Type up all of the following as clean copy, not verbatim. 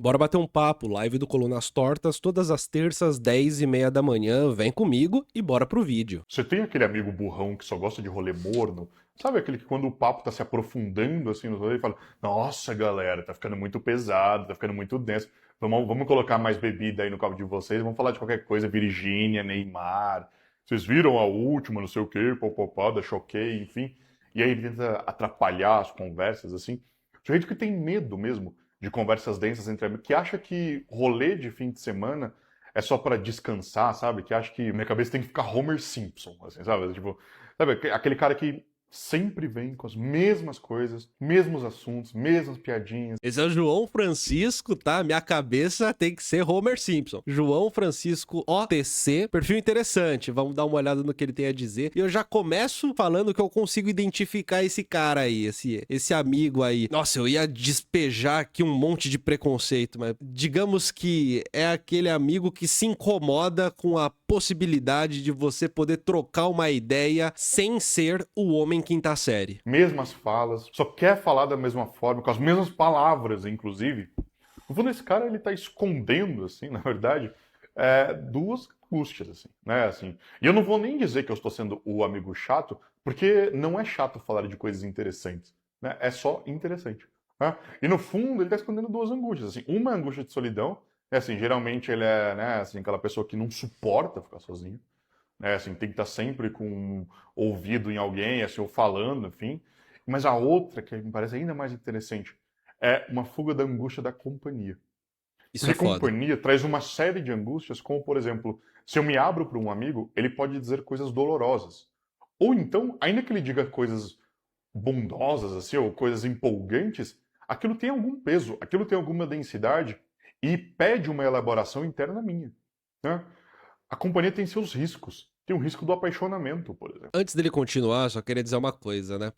Bora bater um papo, live do Colunas Tortas, todas as terças, 10h30 da manhã. Vem comigo e bora pro vídeo. Você tem aquele amigo burrão que só gosta de rolê morno? Sabe aquele que quando o papo tá se aprofundando assim no rolê, ele fala: Nossa, galera, tá ficando muito pesado, tá ficando muito denso. Vamos colocar mais bebida aí no copo de vocês, vamos falar de qualquer coisa, Virgínia, Neymar. Vocês viram a última, não sei o quê, popopó, da Choquei, enfim. E aí ele tenta atrapalhar as conversas, assim. Gente que tem medo mesmo de conversas densas entre amigos, que acha que rolê de fim de semana é só pra descansar, sabe? Que acha que minha cabeça tem que ficar Homer Simpson, assim, sabe? Tipo, sabe aquele cara que sempre vem com as mesmas coisas, mesmos assuntos, mesmas piadinhas. Esse é o João Francisco, tá? Minha cabeça tem que ser Homer Simpson. João Francisco OTC, perfil interessante. Vamos dar uma olhada no que ele tem a dizer. E eu já começo falando que eu consigo identificar esse cara aí, esse amigo aí. Nossa, eu ia despejar aqui um monte de preconceito, mas digamos que é aquele amigo que se incomoda com a possibilidade de você poder trocar uma ideia sem ser o homem quinta série. Mesmas falas, só quer falar da mesma forma, com as mesmas palavras, inclusive. No fundo, esse cara, ele tá escondendo, assim, na verdade, duas angústias, assim, né, assim. E eu não vou nem dizer que eu estou sendo o amigo chato, porque não é chato falar de coisas interessantes, né, é só interessante, né? E no fundo, ele tá escondendo duas angústias, assim. Uma é a angústia de solidão, assim, geralmente ele é, né, assim, aquela pessoa que não suporta ficar sozinho, né? Assim, tem que estar sempre com um ouvido em alguém, assim, ou falando, enfim. Mas a outra, que me parece ainda mais interessante, é uma fuga da angústia da companhia. Isso é Porque foda. companhia traz uma série de angústias, como, por exemplo, se eu me abro para um amigo, ele pode dizer coisas dolorosas. Ou então, ainda que ele diga coisas bondosas, assim, ou coisas empolgantes, aquilo tem algum peso, aquilo tem alguma densidade e pede uma elaboração interna minha, né? A companhia tem seus riscos. Tem o risco do apaixonamento, por exemplo. Antes dele continuar, só queria dizer uma coisa, né?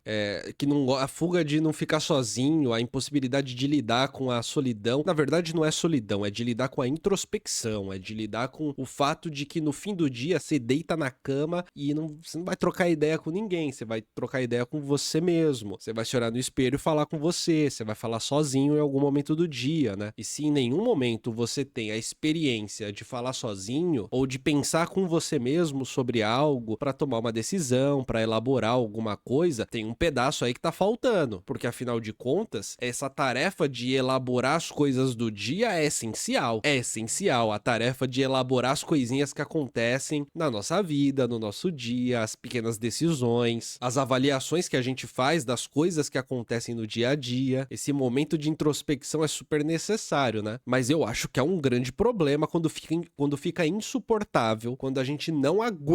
Que não, a fuga de não ficar sozinho, a impossibilidade de lidar com a solidão, na verdade não é solidão, é de lidar com a introspecção, é de lidar com o fato de que no fim do dia você deita na cama e você não vai trocar ideia com ninguém, você vai trocar ideia com você mesmo, você vai se olhar no espelho e falar com você vai falar sozinho em algum momento do dia, né? E se em nenhum momento você tem a experiência de falar sozinho ou de pensar com você mesmo sobre algo para tomar uma decisão, para elaborar alguma coisa, tem um pedaço aí que tá faltando, porque afinal de contas, essa tarefa de elaborar as coisas do dia é essencial. É essencial a tarefa de elaborar as coisinhas que acontecem na nossa vida, no nosso dia, as pequenas decisões, as avaliações que a gente faz das coisas que acontecem no dia a dia. Esse momento de introspecção é super necessário, né? Mas eu acho que é um grande problema quando fica insuportável, quando a gente não aguenta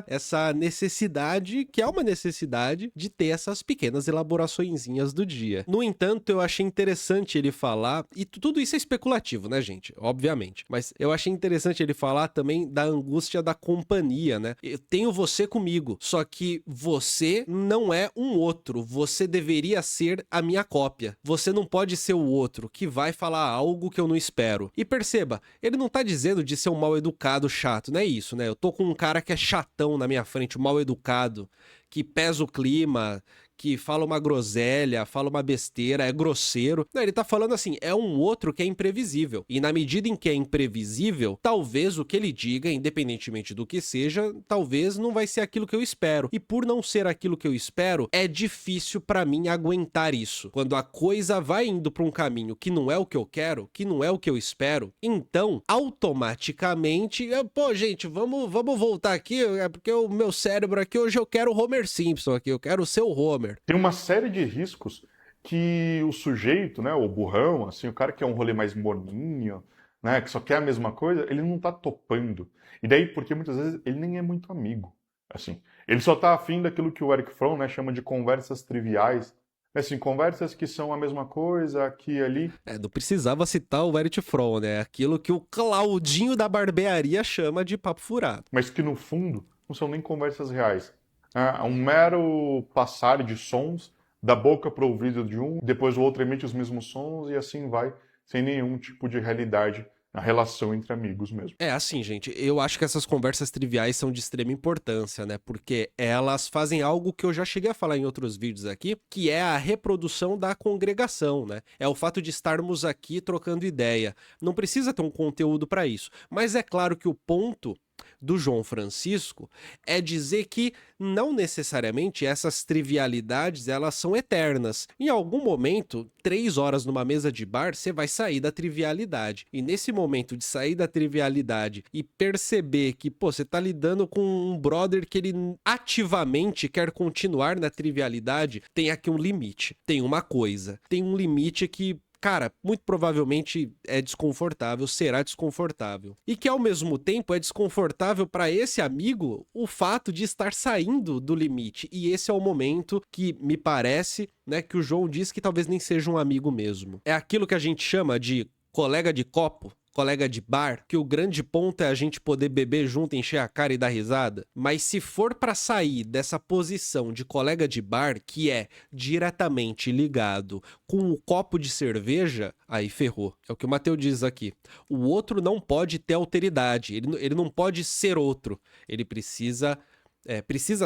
essa necessidade, que é uma necessidade, de ter essas pequenas elaboraçõezinhas do dia. No entanto, eu achei interessante ele falar, e tudo isso é especulativo, né, gente? Obviamente. Mas eu achei interessante ele falar também da angústia da companhia, né? Eu tenho você comigo, só que você não é um outro. Você deveria ser a minha cópia. Você não pode ser o outro que vai falar algo que eu não espero. E perceba, ele não tá dizendo de ser um mal educado chato, não é isso, né? Eu tô com um cara que é chatão na minha frente, um mal educado, que pesa o clima, que fala uma groselha, fala uma besteira, é grosseiro. Não, ele tá falando assim, é um outro que é imprevisível. E na medida em que é imprevisível, talvez o que ele diga, independentemente do que seja, talvez não vai ser aquilo que eu espero. E por não ser aquilo que eu espero, é difícil pra mim aguentar isso. Quando a coisa vai indo pra um caminho que não é o que eu quero, que não é o que eu espero, então, automaticamente, pô, gente, vamos voltar aqui, é porque o meu cérebro aqui, hoje eu quero o Homer Simpson aqui, eu quero ser o Homer. Tem uma série de riscos que o sujeito, né, o burrão, assim, o cara que é um rolê mais morninho, né, que só quer a mesma coisa, ele não tá topando. E daí, porque muitas vezes ele nem é muito amigo, assim. Ele só tá afim daquilo que o Eric Fromm, né, chama de conversas triviais. Assim, conversas que são a mesma coisa, aqui e ali. Não precisava citar o Eric Fromm, né? Aquilo que o Claudinho da barbearia chama de papo furado. Mas que no fundo não são nem conversas reais. É um mero passar de sons da boca para o ouvido de um, depois o outro emite os mesmos sons e assim vai, sem nenhum tipo de realidade a relação entre amigos mesmo. É assim, gente, eu acho que essas conversas triviais são de extrema importância, né? Porque elas fazem algo que eu já cheguei a falar em outros vídeos aqui, que é a reprodução da congregação, né? É o fato de estarmos aqui trocando ideia. Não precisa ter um conteúdo para isso, mas é claro que o ponto do João Francisco é dizer que não necessariamente essas trivialidades elas são eternas. Em algum momento, 3 horas numa mesa de bar, você vai sair da trivialidade. E nesse momento de sair da trivialidade e perceber que, pô, você tá lidando com um brother que ele ativamente quer continuar na trivialidade, tem aqui um limite. Tem uma coisa. Tem um limite que, cara, muito provavelmente é desconfortável, será desconfortável. E que ao mesmo tempo é desconfortável para esse amigo o fato de estar saindo do limite. E esse é o momento que me parece, né, que o João diz que talvez nem seja um amigo mesmo. É aquilo que a gente chama de colega de copo, colega de bar, que o grande ponto é a gente poder beber junto, encher a cara e dar risada. Mas se for pra sair dessa posição de colega de bar, que é diretamente ligado com o copo de cerveja, aí ferrou. É o que o Mateus diz aqui. O outro não pode ter alteridade, ele não pode ser outro. Ele precisa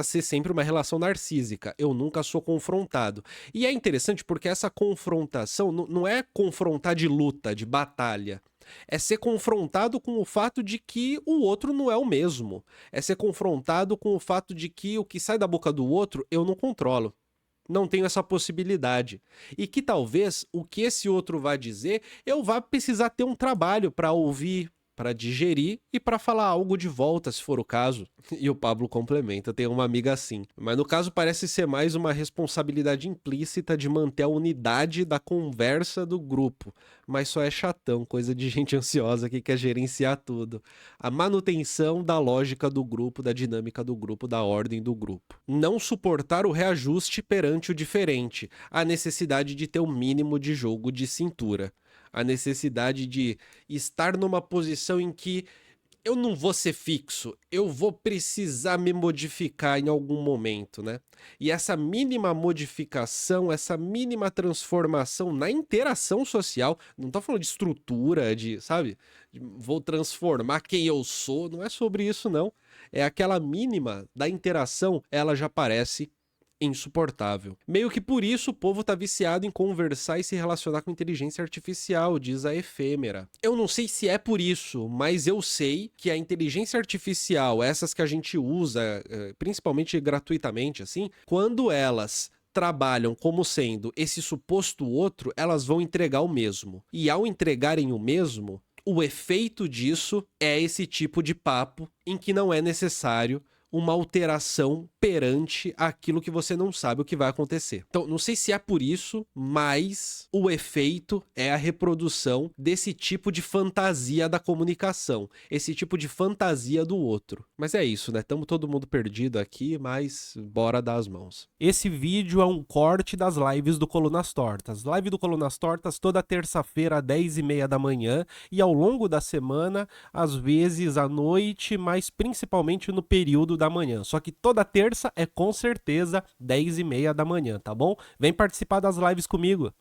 ser sempre uma relação narcísica. Eu nunca sou confrontado. E é interessante porque essa confrontação não é confrontar de luta, de batalha. É ser confrontado com o fato de que o outro não é o mesmo. É ser confrontado com o fato de que o que sai da boca do outro eu não controlo. Não tenho essa possibilidade. E que talvez o que esse outro vai dizer, eu vá precisar ter um trabalho para ouvir, para digerir e para falar algo de volta, se for o caso. E o Pablo complementa, tem uma amiga assim. Mas no caso parece ser mais uma responsabilidade implícita de manter a unidade da conversa do grupo. Mas só é chatão, coisa de gente ansiosa que quer gerenciar tudo. A manutenção da lógica do grupo, da dinâmica do grupo, da ordem do grupo. Não suportar o reajuste perante o diferente. A necessidade de ter o mínimo de jogo de cintura. A necessidade de estar numa posição em que eu não vou ser fixo, eu vou precisar me modificar em algum momento, né? E essa mínima modificação, essa mínima transformação na interação social, não tô falando de estrutura, sabe? Vou transformar quem eu sou, não é sobre isso não. É aquela mínima da interação, ela já parece insuportável. Meio que por isso o povo tá viciado em conversar e se relacionar com inteligência artificial, diz a Efêmera. Eu não sei se é por isso, mas eu sei que a inteligência artificial, essas que a gente usa, principalmente gratuitamente, assim, quando elas trabalham como sendo esse suposto outro, elas vão entregar o mesmo. E ao entregarem o mesmo, o efeito disso é esse tipo de papo em que não é necessário uma alteração perante aquilo que você não sabe o que vai acontecer. Então, não sei se é por isso, mas o efeito é a reprodução desse tipo de fantasia da comunicação, esse tipo de fantasia do outro. Mas é isso, né? Estamos todo mundo perdido aqui, mas bora dar as mãos. Esse vídeo é um corte das lives do Colunas Tortas. Live do Colunas Tortas toda terça-feira, às 10h30 da manhã, e ao longo da semana, às vezes à noite, mas principalmente no período da manhã. Só que toda terça é com certeza 10h30 da manhã, tá bom? Vem participar das lives comigo.